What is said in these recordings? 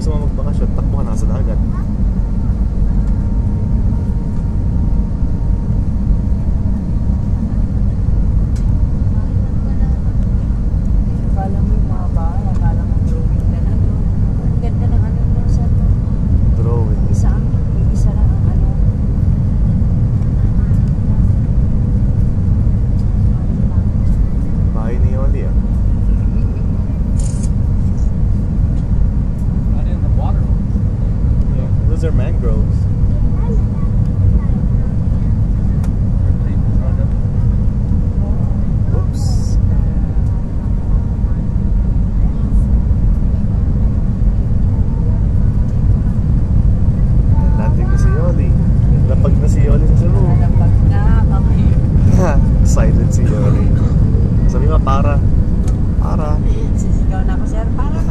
gusto mo magbakasyon, takbo ka na sa dagat. Akala mo yung mga bahay, akala mo drawing na lang. Ang ganda ng ano mo sa Drawing. isa lang ang ano. Bahay ni Yoli ah. Those are mangroves. Oops. Landing na si Yoli. Lapag na si Yoli sa Cebu. Nalapag na kami. Silent si Yoli. Sabi mo, para. Para. Sisigaw na ako, sir. Para.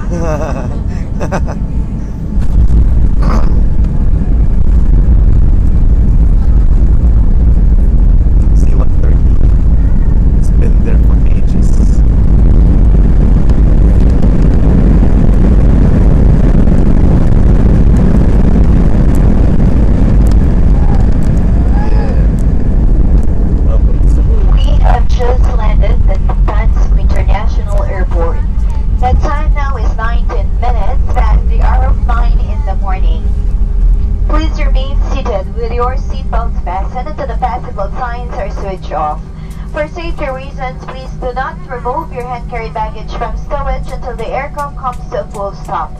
C-130. It's been there for ages. Yeah. Welcome to Cebu. We have just landed at Pansy International Airport. The time now is 19 minutes at the hour of 9 in the morning. Please remain seated with your seatbelts fastened until the passable signs are switched off. For safety reasons, please do not remove your hand-carried baggage from stowage until the aircraft comes to a full stop.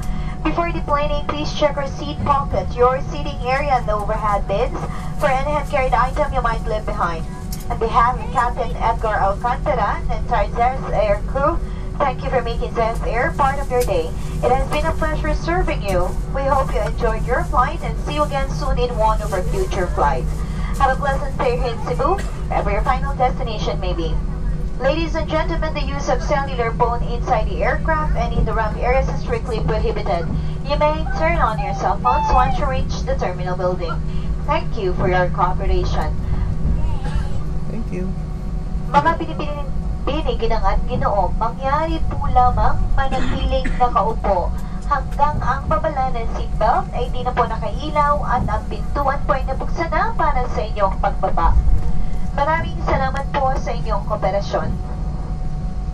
Before deplaning, please check your seat pocket, your seating area, and the overhead bins for any hand-carried item you might leave behind. On behalf of Captain Edgar Alcantara and the entire Zeus Air crew, thank you for making Zeus Air part of your day. It has been a pleasure serving you. We hope you enjoyed your flight and see you again soon in one of our future flights. Have a pleasant stay here in Cebu, wherever your final destination may be. Ladies and gentlemen, the use of cellular phone inside the aircraft and in the ramp areas is strictly prohibited. You may turn on your cell phones once you reach the terminal building. Thank you for your cooperation. Thank you. Mga binibining at Ginoo, mangyari po lamang manatiling nakaupo hanggang ang babala ng seatbelt ay di na po nakailaw at ang pintuan po ay nabuksan na para sa inyong pagbaba. Maraming salamat po sa inyong kooperasyon.